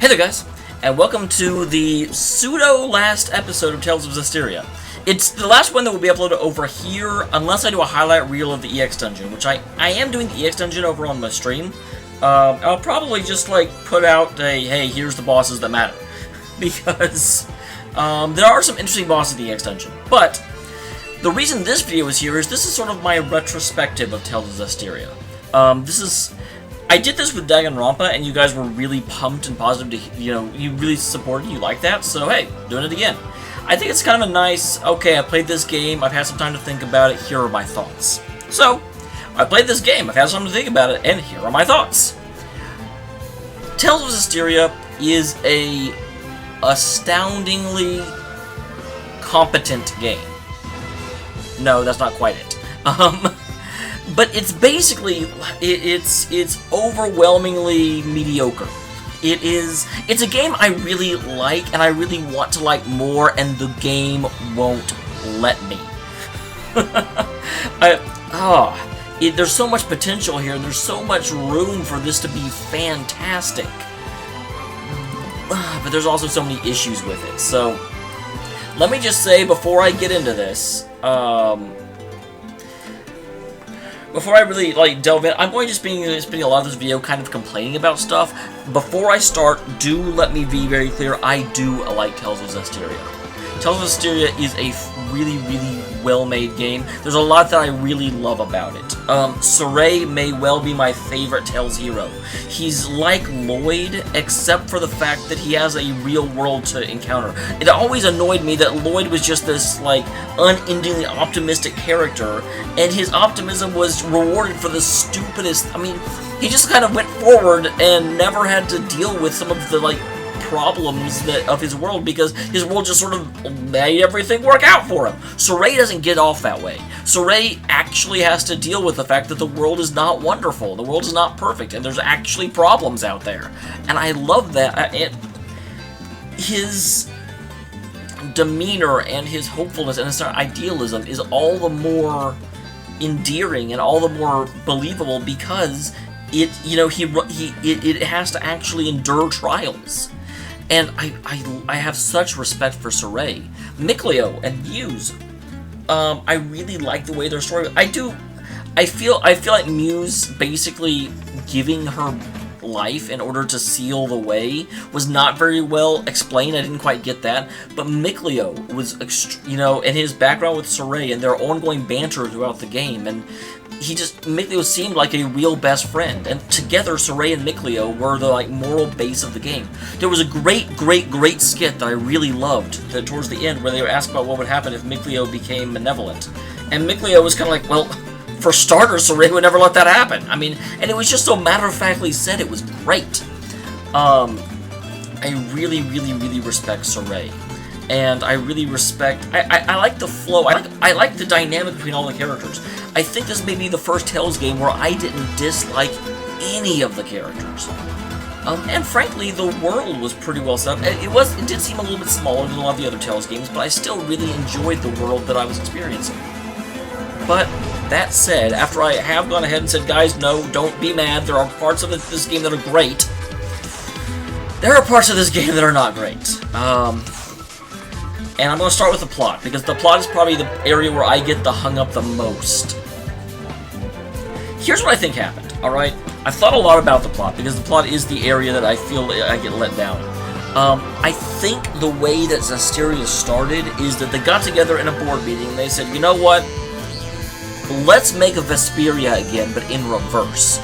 Hey there guys, and welcome to the pseudo-last episode of Tales of Zestiria. It's the last one that will be uploaded over here, unless I do a highlight reel of the EX Dungeon, which I am doing the EX Dungeon over on my stream. I'll probably just, put out a, hey, here's the bosses that matter. Because, there are some interesting bosses in the EX Dungeon. But, the reason this video is here is this is sort of my retrospective of Tales of Zestiria. I did this with Danganronpa, and you guys were really pumped and positive to, you really supported, you liked that, so hey, doing it again. I think it's kind of a nice, okay, I played this game, I've had some time to think about it, here are my thoughts. So, I played this game, I've had some time to think about it, and here are my thoughts. Tales of Zestiria is a astoundingly competent game. No, that's not quite it. But it's basically, it's overwhelmingly mediocre. It's a game I really like, and I really want to like more, and the game won't let me. There's so much potential here, there's so much room for this to be fantastic. But there's also so many issues with it, so let me just say before I get into this, before I really, delve in, I'm going to be spending a lot of this video kind of complaining about stuff. Before I start, do let me be very clear, I do like Tales of Zestiria. Tales of Zestiria is a really, really well-made game. There's a lot that I really love about it. Saray may well be my favorite Tales hero. He's like Lloyd, except for the fact that he has a real world to encounter. It always annoyed me that Lloyd was just this, unendingly optimistic character, and his optimism was rewarded for the stupidest... I mean, he just kind of went forward and never had to deal with some of the, problems of his world, because his world just sort of made everything work out for him. Saray doesn't get off that way. Saray actually has to deal with the fact that the world is not wonderful, the world is not perfect, and there's actually problems out there. And I love that. His demeanor and his hopefulness and his idealism is all the more endearing and all the more believable because it has to actually endure trials. And I have such respect for Saray. Mikleo and Muse, I really like the way their story... I feel like Muse basically giving her life in order to seal the way was not very well explained. I didn't quite get that. But Mikleo was, and his background with Saray and their ongoing banter throughout the game, and Mikleo seemed like a real best friend, and together Saray and Mikleo were the moral base of the game. There was a great skit that I really loved towards the end where they were asked about what would happen if Mikleo became malevolent. And Mikleo was kind of like, well, for starters, Saray would never let that happen. I mean, and it was just so matter-of-factly said, it was great. I really respect Saray. And I really respect... I like the flow. I like the dynamic between all the characters. I think this may be the first Tales game where I didn't dislike any of the characters. And frankly, the world was pretty well set up. It did seem a little bit smaller than a lot of the other Tales games, but I still really enjoyed the world that I was experiencing. But that said, after I have gone ahead and said, guys, no, don't be mad. There are parts of this game that are great. There are parts of this game that are not great. And I'm going to start with the plot, because the plot is probably the area where I get hung up the most. Here's what I think happened, alright? I've thought a lot about the plot, because the plot is the area that I feel I get let down. I think the way that Zestiria started is that they got together in a board meeting, and they said, you know what? Let's make a Vesperia again, but in reverse.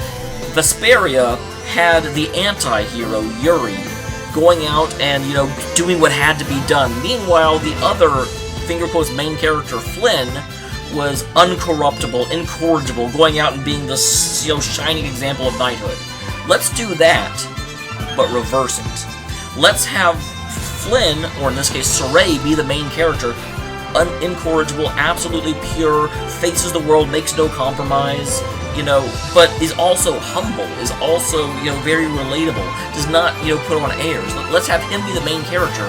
Vesperia had the anti-hero, Yuri, going out and, doing what had to be done. Meanwhile, the other, finger quotes, main character, Flynn, was uncorruptible, incorrigible, going out and being the, shining example of knighthood. Let's do that, but reverse it. Let's have Flynn, or in this case, Saray, be the main character, incorrigible, absolutely pure, faces the world, makes no compromise, but is also humble, is also, very relatable, does not, put on airs. Let's have him be the main character,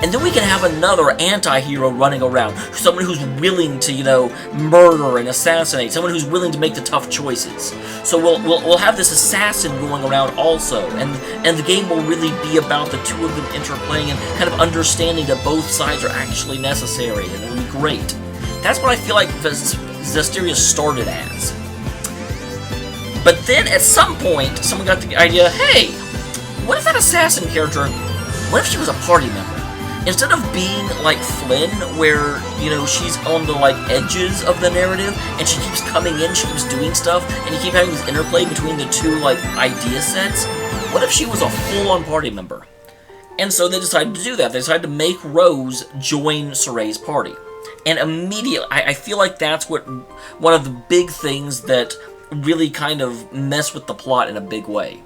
And then we can have another anti-hero running around, someone who's willing to, you know, murder and assassinate, someone who's willing to make the tough choices. So we'll have this assassin going around also, and the game will really be about the two of them interplaying and kind of understanding that both sides are actually necessary, and it'll be great. That's what I feel like Zestiria started as. But then, at some point, someone got the idea, hey, what if that assassin character, what if she was a party member? Instead of being like Flynn, where, you know, she's on the, like, edges of the narrative, and she keeps coming in, she keeps doing stuff, and you keep having this interplay between the two, like, idea sets, what if she was a full-on party member? And so they decided to do that. They decided to make Rose join Soray's party. And immediately, I feel like that's what one of the big things that really kind of mess with the plot in a big way.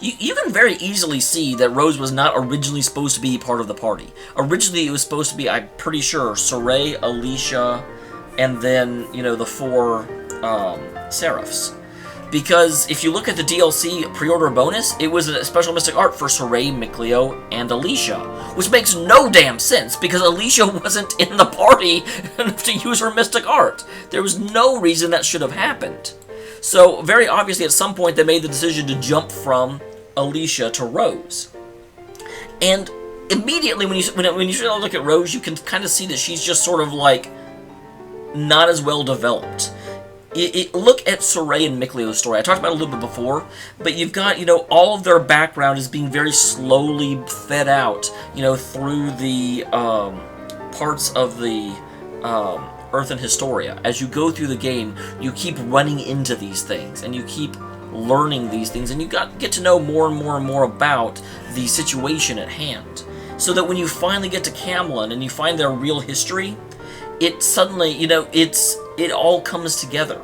You can very easily see that Rose was not originally supposed to be part of the party. Originally, it was supposed to be, I'm pretty sure, Soray, Alicia, and then, you know, the 4 Seraphs. Because if you look at the DLC pre-order bonus, it was a special mystic art for Soray, Mikleo, and Alicia. Which makes no damn sense, because Alicia wasn't in the party enough to use her mystic art. There was no reason that should have happened. So, very obviously, at some point, they made the decision to jump from Alicia to Rose. And immediately, when you look at Rose, you can kind of see that she's just sort of, like, not as well developed. Look at Soray and Mikleo's story. I talked about it a little bit before, but you've got, you know, all of their background is being very slowly fed out, you know, through the parts of the Earth and Historia. As you go through the game, you keep running into these things, and you keep learning these things, and you get to know more and more and more about the situation at hand. So that when you finally get to Camelon and you find their real history, it suddenly, you know, it all comes together.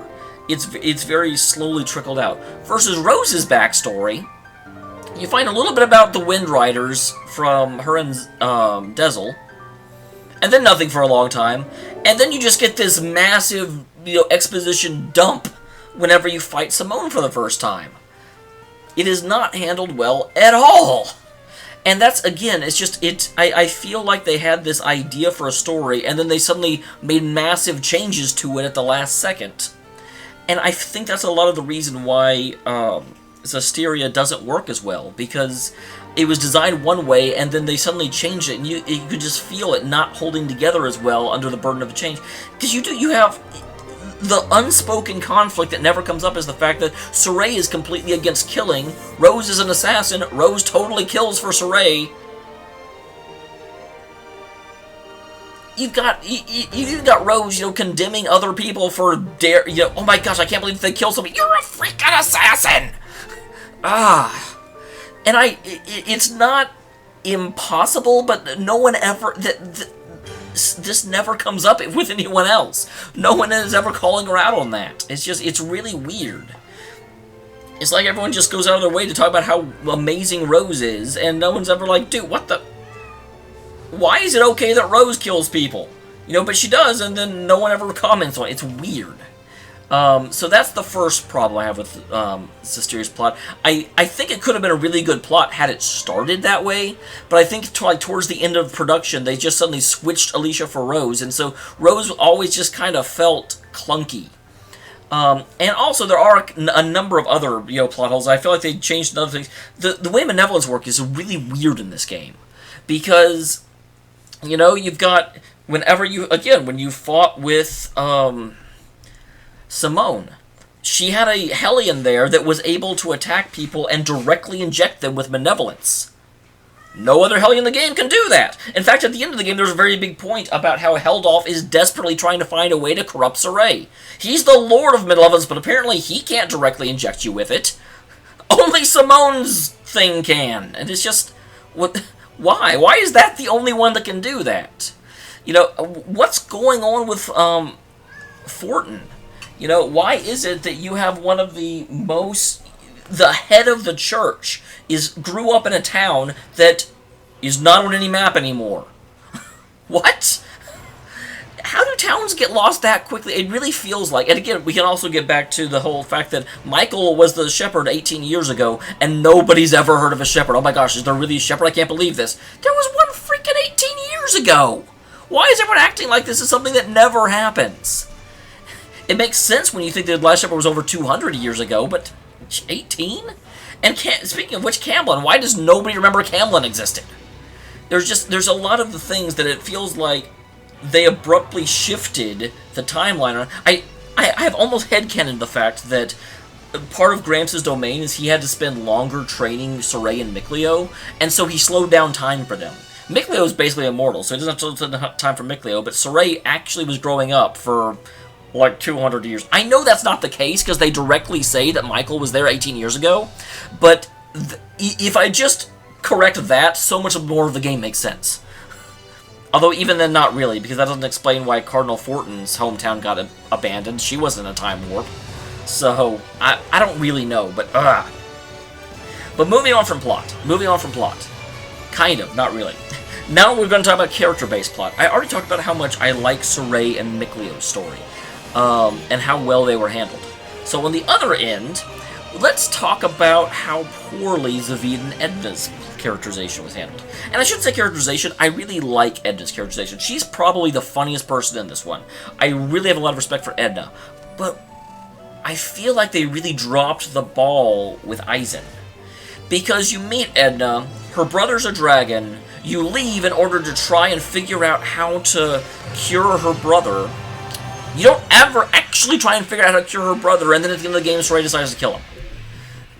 It's very slowly trickled out. Versus Rose's backstory, you find a little bit about the Wind Riders from her and Dameol, and then nothing for a long time, and then you just get this massive, you know, exposition dump whenever you fight Simone for the first time. It is not handled well at all. And that's, again, it's just, I feel like they had this idea for a story, and then they suddenly made massive changes to it at the last second. And I think that's a lot of the reason why Zestiria doesn't work as well, because it was designed one way, and then they suddenly changed it, and you could just feel it not holding together as well under the burden of a change. Because you have the unspoken conflict that never comes up is the fact that Soray is completely against killing. Rose is an assassin. Rose totally kills for Soray. You've got Rose, you know, condemning other people for you know, oh my gosh, I can't believe they killed somebody. You're a freaking assassin! And it's not impossible, but no one ever, this never comes up with anyone else. No one is ever calling her out on that. It's really weird. It's like everyone just goes out of their way to talk about how amazing Rose is, and no one's ever like, dude, what the? Why is it okay that Rose kills people? You know, but she does, and then no one ever comments on it. It's weird. So that's the first problem I have with Zestiria's plot. I think it could have been a really good plot had it started that way, but I think towards the end of production, they just suddenly switched Alicia for Rose, and so Rose always just kind of felt clunky. And also, there are a number of other, you know, plot holes. I feel like they changed other things. The way Malevolence work is really weird in this game, because, you know, you've got, when you fought with Simone, she had a Hellion there that was able to attack people and directly inject them with malevolence. No other Hellion in the game can do that. In fact, at the end of the game, there's a very big point about how Heldolf is desperately trying to find a way to corrupt Soray. He's the Lord of Malevolence, but apparently he can't directly inject you with it. Only Simone's thing can. And it's just, what? Why? Why is that the only one that can do that? You know, what's going on with Fortin? You know, why is it that you have one of the head of the church grew up in a town that is not on any map anymore? What? How do towns get lost that quickly? It really feels like, and again, we can also get back to the whole fact that Michael was the shepherd 18 years ago, and nobody's ever heard of a shepherd. Oh my gosh, is there really a shepherd? I can't believe this. There was one freaking 18 years years ago! Why is everyone acting like this is something that never happens? It makes sense when you think the Last Emperor was over 200 years ago, but 18? And speaking of which, Camlin, why does nobody remember Camlin existed? There's a lot of the things that it feels like they abruptly shifted the timeline on. I have almost headcanoned the fact that part of Gramps' domain is he had to spend longer training Sorey and Mikleo, and so he slowed down time for them. Mikleo is basically immortal, so he doesn't have to spend time for Mikleo, but Sorey actually was growing up for like 200 years. I know that's not the case, because they directly say that Michael was there 18 years ago, but if I just correct that, so much more of the game makes sense. Although even then, not really, because that doesn't explain why Cardinal Fortin's hometown got abandoned. She wasn't in a time warp. So, I don't really know, but But moving on from plot. Kind of, not really. Now we're going to talk about character-based plot. I already talked about how much I like Sorey and Mikleo's story, and how well they were handled. So on the other end, let's talk about how poorly Zavid and Edna's characterization was handled. And I shouldn't say characterization, I really like Edna's characterization. She's probably the funniest person in this one. I really have a lot of respect for Edna, but I feel like they really dropped the ball with Aizen. Because you meet Edna, her brother's a dragon, you leave in order to try and figure out how to cure her brother. You don't ever actually try and figure out how to cure her brother, and then at the end of the game, Sorey decides to kill him.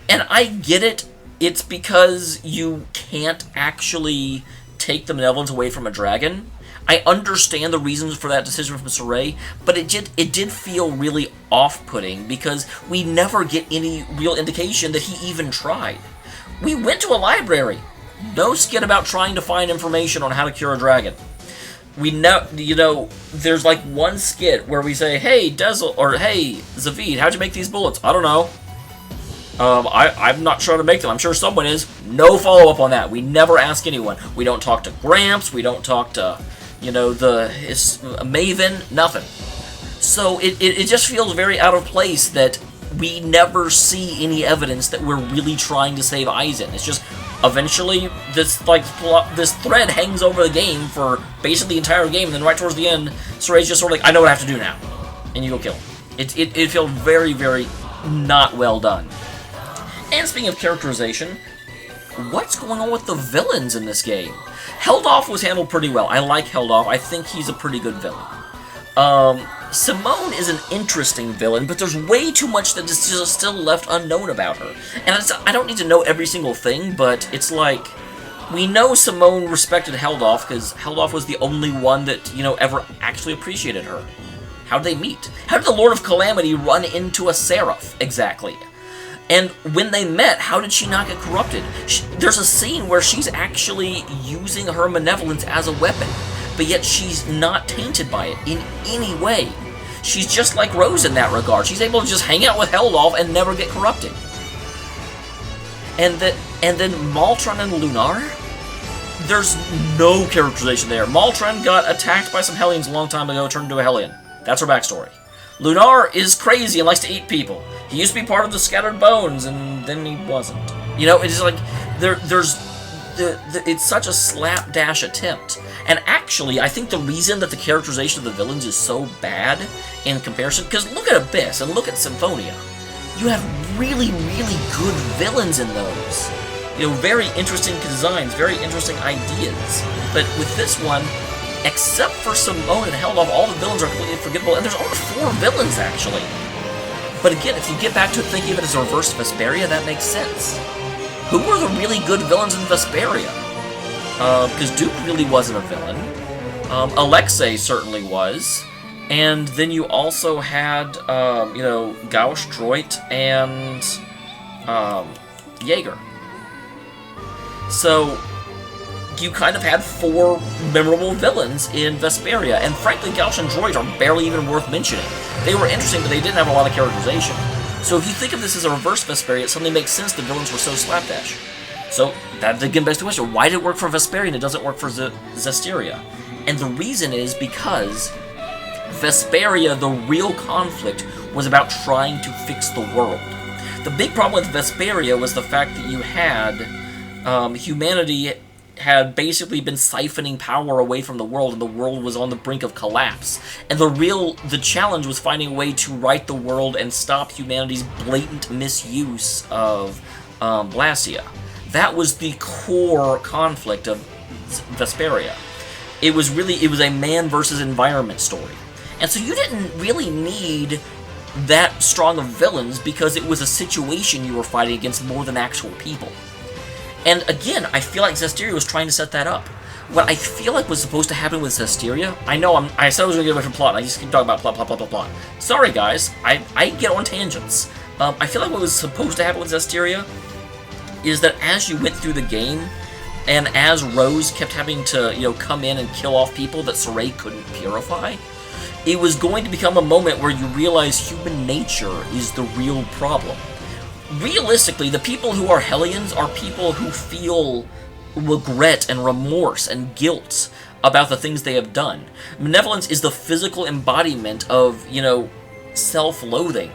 And I get it. It's because you can't actually take the malevolence away from a dragon. I understand the reasons for that decision from Sorey, but it did feel really off-putting because we never get any real indication that he even tried. We went to a library. No skit about trying to find information on how to cure a dragon. We know, there's like one skit where we say, "Hey, Dezel," or "Hey, Zavid, how'd you make these bullets?" "I don't know. I'm not sure how to make them. I'm sure someone is." No follow-up on that. We never ask anyone. We don't talk to Gramps. We don't talk to, his Maven. Nothing. So it just feels very out of place that we never see any evidence that we're really trying to save Aizen. It's just eventually this thread hangs over the game for basically the entire game, and then right towards the end, Sorey's just sort of like, "I know what I have to do now," and you go kill him. It feels very, very not well done. And speaking of characterization, what's going on with the villains in this game? Heldoff was handled pretty well. I like Heldoff. I think he's a pretty good villain. Simone is an interesting villain, but there's way too much that is just still left unknown about her. And I don't need to know every single thing, but it's like, we know Simone respected Heldoff because Heldoff was the only one that, ever actually appreciated her. How did they meet? How did the Lord of Calamity run into a Seraph, exactly? And when they met, how did she not get corrupted? There's a scene where she's actually using her malevolence as a weapon, but yet she's not tainted by it in any way. She's just like Rose in that regard. She's able to just hang out with Heldoff and never get corrupted. And then Maltron and Lunar? There's no characterization there. Maltron got attacked by some Hellions a long time ago, turned into a Hellion. That's her backstory. Lunar is crazy and likes to eat people. He used to be part of the Scattered Bones, and then he wasn't. It's like, it's such a slapdash attempt. And actually, I think the reason that the characterization of the villains is so bad in comparison, because look at Abyss and look at Symphonia. You have really, really good villains in those. Very interesting designs, very interesting ideas. But with this one, except for Simone and Heldoff, all the villains are completely forgettable, and there's only 4 villains, actually. But again, if you get back to thinking of it as a reverse Vesperia, that makes sense. Who were the really good villains in Vesperia? Because Duke really wasn't a villain. Alexei certainly was. And then you also had, Gauche, Droit, and Jaeger. So you kind of had 4 memorable villains in Vesperia, and frankly, Gauche and Droid are barely even worth mentioning. They were interesting, but they didn't have a lot of characterization. So if you think of this as a reverse Vesperia, it suddenly makes sense the villains were so slapdash. So that again begs the question, why did it work for Vesperia and it doesn't work for Zestiria? And the reason is because Vesperia, the real conflict, was about trying to fix the world. The big problem with Vesperia was the fact that you had humanity had basically been siphoning power away from the world, and the world was on the brink of collapse. And the challenge was finding a way to right the world and stop humanity's blatant misuse of Blasia. That was the core conflict of Zestiria. It was a man versus environment story. And so you didn't really need that strong of villains because it was a situation you were fighting against more than actual people. And again, I feel like Zestiria was trying to set that up. What I feel like was supposed to happen with Zestiria, I said I was going to get away from plot, and I just keep talking about plot. Sorry guys, I get on tangents. I feel like what was supposed to happen with Zestiria is that as you went through the game, and as Rose kept having to, come in and kill off people that Sorey couldn't purify, it was going to become a moment where you realize human nature is the real problem. Realistically, the people who are Hellions are people who feel regret and remorse and guilt about the things they have done. Malevolence is the physical embodiment of, self-loathing.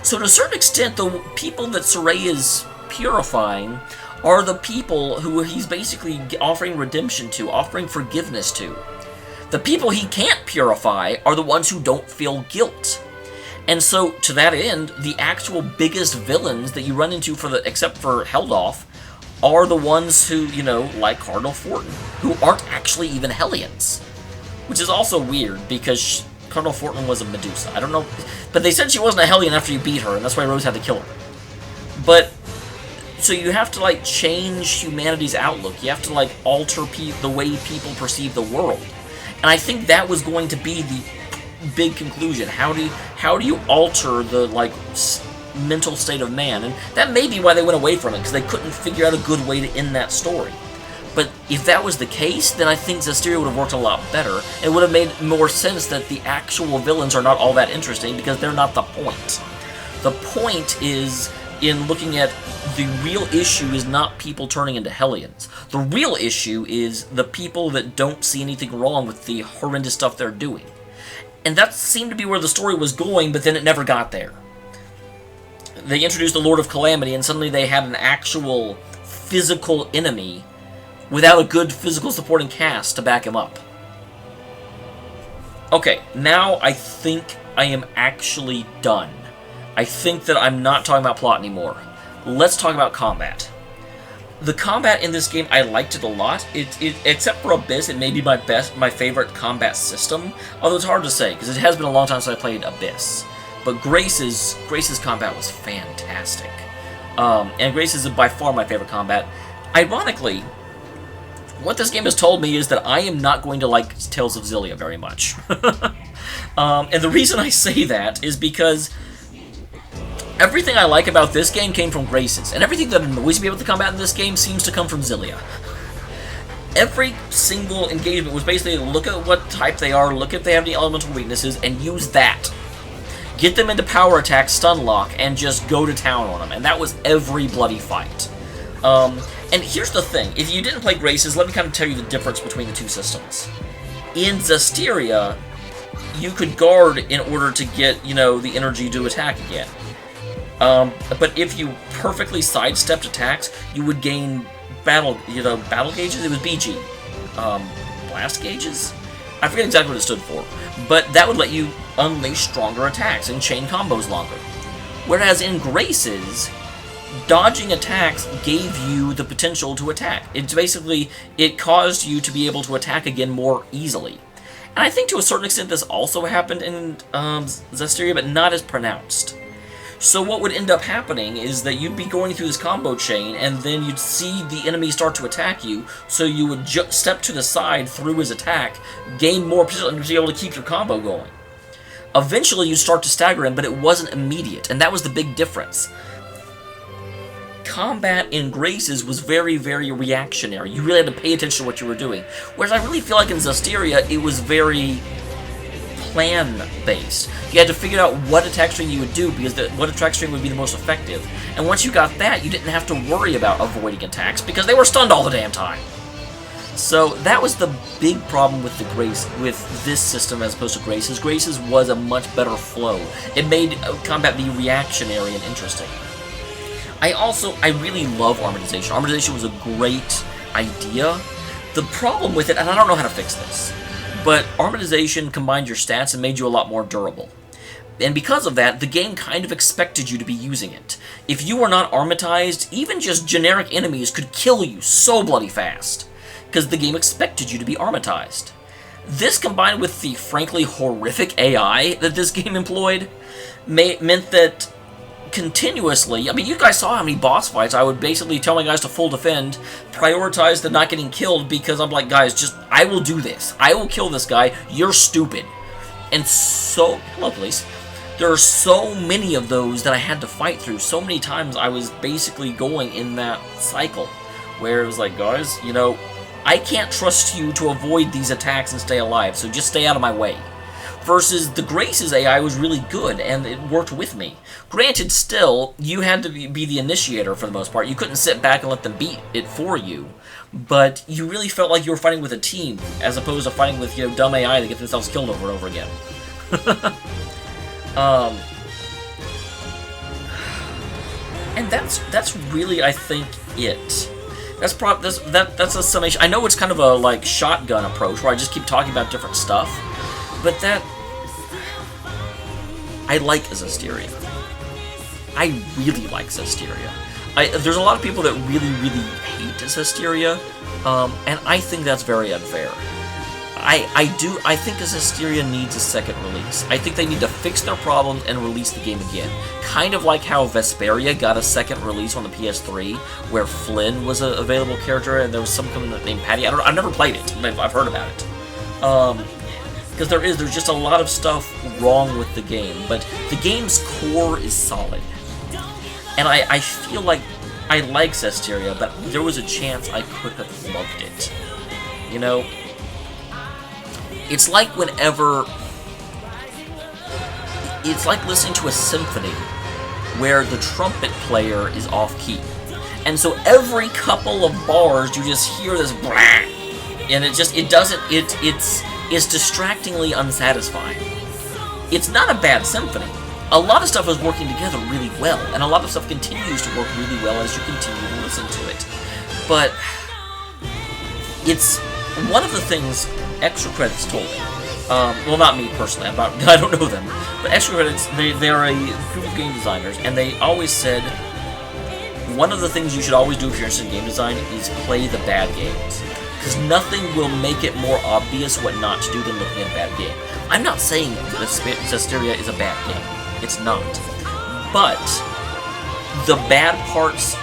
So to a certain extent, the people that Sorey is purifying are the people who he's basically offering redemption to, offering forgiveness to. The people he can't purify are the ones who don't feel guilt. And so, to that end, the actual biggest villains that you run into except for Helldolf, are the ones who, like Cardinal Fortin, who aren't actually even Hellions. Which is also weird, because Cardinal Fortin was a Medusa. I don't know, but they said she wasn't a Hellion after you beat her, and that's why Rose had to kill her. But, so you have to, change humanity's outlook. You have to, alter the way people perceive the world. And I think that was going to be the big conclusion. How do you alter the, mental state of man? And that may be why they went away from it, because they couldn't figure out a good way to end that story. But if that was the case, then I think Zestiria would have worked a lot better. It would have made more sense that the actual villains are not all that interesting, because they're not the point. The point is, in looking at the real issue is not people turning into Hellions. The real issue is the people that don't see anything wrong with the horrendous stuff they're doing. And that seemed to be where the story was going, but then it never got there. They introduced the Lord of Calamity, and suddenly they had an actual physical enemy without a good physical supporting cast to back him up. Okay, now I think I am actually done. I think that I'm not talking about plot anymore. Let's talk about combat. The combat in this game, I liked it a lot. Except for Abyss, it may be my favorite combat system. Although it's hard to say, because it has been a long time since I played Abyss. But Grace's combat was fantastic. And Grace is by far my favorite combat. Ironically, what this game has told me is that I am not going to like Tales of Xillia very much. And the reason I say that is because everything I like about this game came from Grace's, and everything that annoys me about the combat in this game seems to come from Xillia. Every single engagement was basically look at what type they are, look if they have any elemental weaknesses, and use that. Get them into power attack, stun lock, and just go to town on them, and that was every bloody fight. And here's the thing, if you didn't play Grace's, let me kind of tell you the difference between the two systems. In Zestiria, you could guard in order to get, the energy to attack again. But if you perfectly sidestepped attacks, you would gain battle gauges? It was BG. Blast gauges? I forget exactly what it stood for. But that would let you unleash stronger attacks and chain combos longer. Whereas in Grace's, dodging attacks gave you the potential to attack. It caused you to be able to attack again more easily. And I think to a certain extent this also happened in Zestiria, but not as pronounced. So what would end up happening is that you'd be going through this combo chain, and then you'd see the enemy start to attack you, so you would step to the side through his attack, gain more position, and be able to keep your combo going. Eventually you'd start to stagger him, but it wasn't immediate, and that was the big difference. Combat in Grace's was very, very reactionary. You really had to pay attention to what you were doing. Whereas I really feel like in Zestiria, it was very plan-based. You had to figure out what attack string you would do, because what attack string would be the most effective. And once you got that, you didn't have to worry about avoiding attacks, because they were stunned all the damn time. So that was the big problem with this system as opposed to Grace's. Grace's was a much better flow. It made combat be reactionary and interesting. I really love Armatization. Armatization was a great idea, The problem with it, and I don't know how to fix this, but Armatization combined your stats and made you a lot more durable. And because of that, the game kind of expected you to be using it. If you were not armatized, even just generic enemies could kill you so bloody fast, because the game expected you to be armatized. This, combined with the frankly horrific AI that this game employed, meant that continuously, I mean, you guys saw how many boss fights I would basically tell my guys to full defend, prioritize the not getting killed, because I'm like, guys, just, I will do this. I will kill this guy. You're stupid. And so, hello, police. There are so many of those that I had to fight through. So many times I was basically going in that cycle where it was like, guys, you know, I can't trust you to avoid these attacks and stay alive, so just stay out of my way. Versus the Grace's AI was really good, and it worked with me. Granted, still, you had to be the initiator for the most part. You couldn't sit back and let them beat it for you. But you really felt like you were fighting with a team, as opposed to fighting with, you know, dumb AI that get themselves killed over and over again. And that's really, I think, it. That's a summation. I know it's kind of a, like, shotgun approach, where I just keep talking about different stuff. But I like Zestiria. I really like Zestiria. There's a lot of people that really, really hate Zestiria, and I think that's very unfair. I think Zestiria needs a second release. I think they need to fix their problems and release the game again. Kind of like how Vesperia got a second release on the PS3, where Flynn was an available character, and there was some named Patty. I've never played it, but I've heard about it. Because there's just a lot of stuff wrong with the game, but the game's core is solid. And I feel like I like Zestiria, but there was a chance I could have loved it. You know? It's like it's like listening to a symphony where the trumpet player is off-key. And so every couple of bars you just hear this blah, and it's distractingly unsatisfying. It's not a bad symphony. A lot of stuff is working together really well, and a lot of stuff continues to work really well as you continue to listen to it. But it's one of the things Extra Credits told me. Well, not me personally. I don't know them, but Extra Credits, they're a group of game designers, and they always said one of the things you should always do if you're interested in game design is play the bad games. Because nothing will make it more obvious what not to do than looking at a bad game. I'm not saying that Zestiria is a bad game. It's not. But the bad parts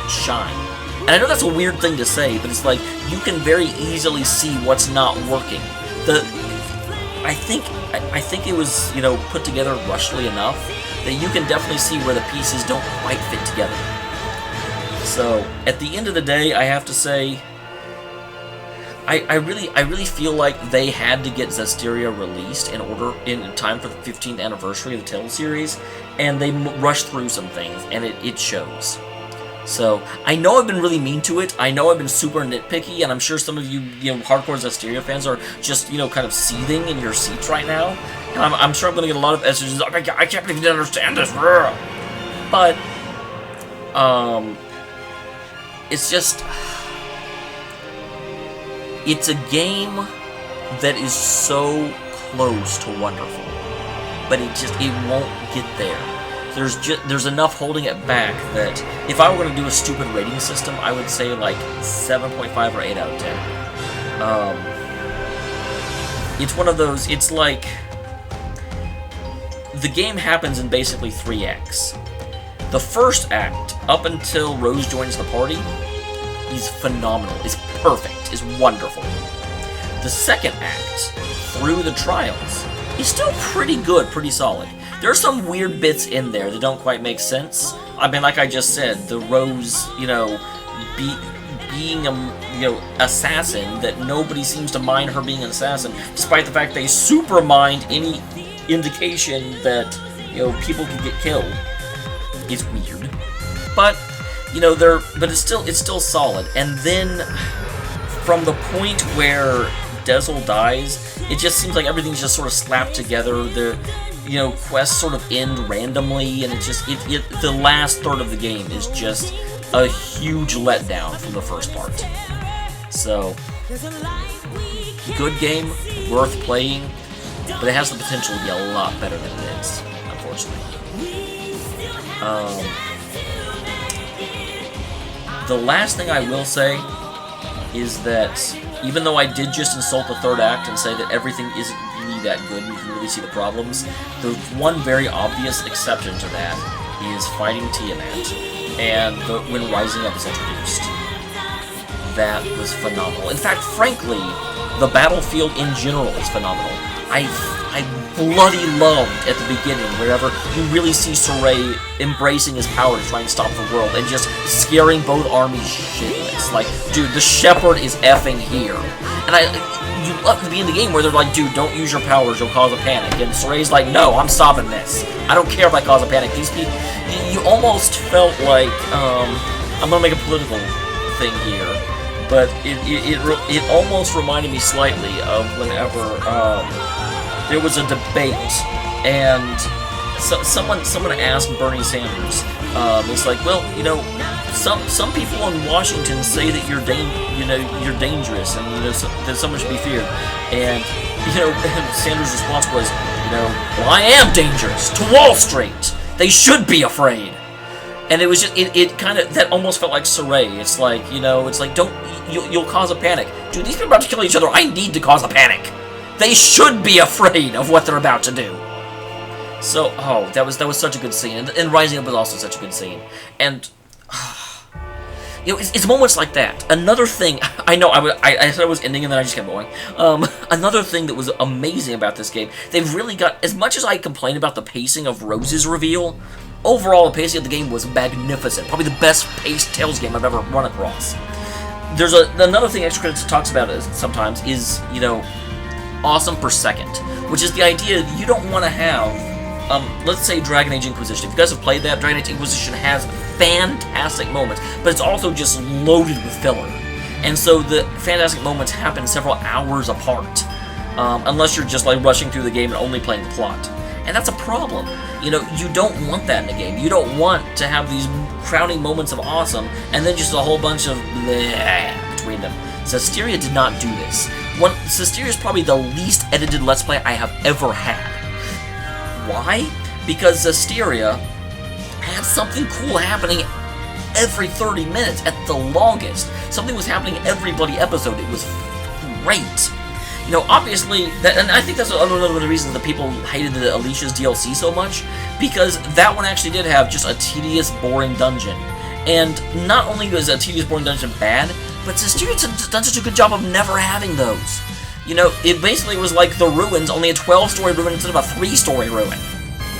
shine. And I know that's a weird thing to say, but it's like, you can very easily see what's not working. I think it was, you know, put together rushly enough that you can definitely see where the pieces don't quite fit together. So, at the end of the day, I have to say, I really feel like they had to get Zestiria released in time for the 15th anniversary of the Tales series, and they rushed through some things, and it shows. So, I know I've been really mean to it, I know I've been super nitpicky, and I'm sure some of you, hardcore Zestiria fans are just, kind of seething in your seats right now, and I'm sure I'm going to get a lot of messages, oh my god, I can't believe you didn't understand this, but, it's just, it's a game that is so close to wonderful, but it won't get there. There's enough holding it back that if I were going to do a stupid rating system, I would say like 7.5 or 8 out of 10. It's one of those, it's like, the game happens in basically 3 acts. The first act, up until Rose joins the party, is phenomenal, is perfect, is wonderful. The second act, through the trials, is still pretty good, pretty solid. There are some weird bits in there that don't quite make sense. I mean, like I just said, the Rose, being a, assassin, that nobody seems to mind her being an assassin, despite the fact they super mind any indication that, people can get killed, is weird. But, but it's still solid. And then, from the point where Dameol dies, it just seems like everything's just sort of slapped together. Quests sort of end randomly, and the last third of the game is just a huge letdown from the first part. So, Good game, worth playing, but it has the potential to be a lot better than it is, unfortunately. The last thing I will say is that even though I did just insult the third act and say that everything isn't really that good and you can really see the problems, the one very obvious exception to that is fighting Tiamat, and when Rising Up is introduced. That was phenomenal. In fact, frankly, the battlefield in general is phenomenal. I bloody loved at the beginning wherever you really see Sorey embracing his power to try and stop the world and just scaring both armies shitless. Like, dude, the Shepherd is effing here. And you love to be in the game where they're like, dude, don't use your powers, you'll cause a panic. And Sorey's like, no, I'm stopping this. I don't care if I cause a panic. These people, you almost felt like, I'm gonna make a political thing here, but it almost reminded me slightly of whenever there was a debate and someone asked Bernie Sanders. It's like, well, you know, some people in Washington say that you're dangerous and that someone should be feared. And Sanders' response was, well, I am dangerous to Wall Street. They should be afraid. And it was just it kind of that almost felt like Sorey. It's like it's like you'll cause a panic, dude. These people are about to kill each other. I need to cause a panic. They should be afraid of what they're about to do. So, that was such a good scene, and Rising Up was also such a good scene, and it's moments like that. Another thing, I know I said I was ending and then I just kept going. Another thing that was amazing about this game, they've really got, as much as I complained about the pacing of Rose's reveal, overall the pacing of the game was magnificent. Probably the best paced Tales game I've ever run across. There's another thing Extra Credits talks about sometimes is awesome per second, which is the idea that you don't want to have, let's say Dragon Age Inquisition. If you guys have played that, Dragon Age Inquisition has fantastic moments, but it's also just loaded with filler. And so the fantastic moments happen several hours apart, unless you're just like rushing through the game and only playing the plot. And that's a problem. You don't want that in a game. You don't want to have these crowning moments of awesome, and then just a whole bunch of bleh between them. Zestiria did not do this. Zestiria is probably the least edited Let's Play I have ever had. Why? Because Zestiria had something cool happening every 30 minutes at the longest. Something was happening every bloody episode. It was great. Obviously, and I think that's another one of the reasons that people hated the Alicia's DLC so much, because that one actually did have just a tedious, boring dungeon. And not only was a tedious, boring dungeon bad, but Zestiria's done such a good job of never having those. It basically was like the Ruins, only a 12-story ruin instead of a 3-story ruin.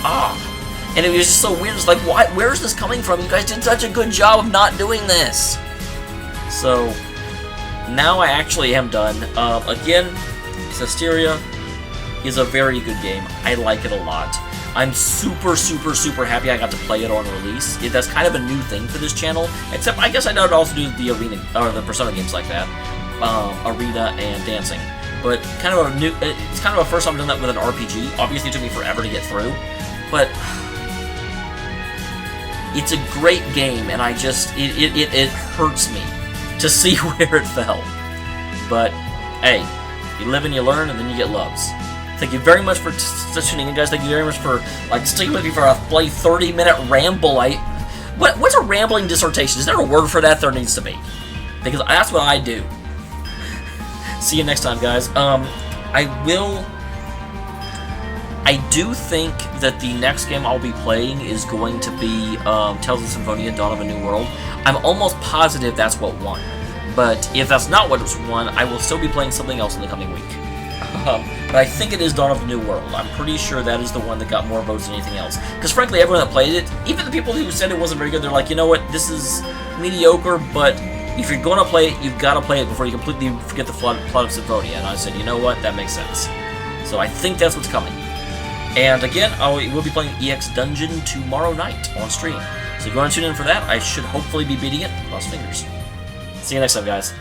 And it was just so weird. It's like, where is this coming from? You guys did such a good job of not doing this. So, now I actually am done. Again, Zestiria is a very good game. I like it a lot. I'm super, super, super happy I got to play it on release. That's kind of a new thing for this channel, except I guess I would also do the Arena, or the Persona games like that. Arena and Dancing. But kind of it's kind of a first time I've done that with an RPG. Obviously it took me forever to get through, but it's a great game, and it hurts me to see where it fell. But hey, you live and you learn, and then you get loves. Thank you very much for tuning in, guys. Thank you very much for sticking with me for a bloody 30-minute ramble. What's a rambling dissertation? Is there a word for that? There needs to be, because that's what I do. See you next time, guys. I do think that the next game I'll be playing is going to be Tales of Symphonia: Dawn of a New World. I'm almost positive that's what won. But if that's not what won, I will still be playing something else in the coming week. But I think it is Dawn of the New World. I'm pretty sure that is the one that got more votes than anything else. Because frankly, everyone that played it, even the people who said it wasn't very good, they're like, you know what, this is mediocre, but if you're going to play it, you've got to play it before you completely forget the plot of Symphonia. And I said, you know what, that makes sense. So I think that's what's coming. And again, we'll be playing EX Dungeon tomorrow night on stream. So if you want to tune in for that, I should hopefully be beating it. Cross fingers. See you next time, guys.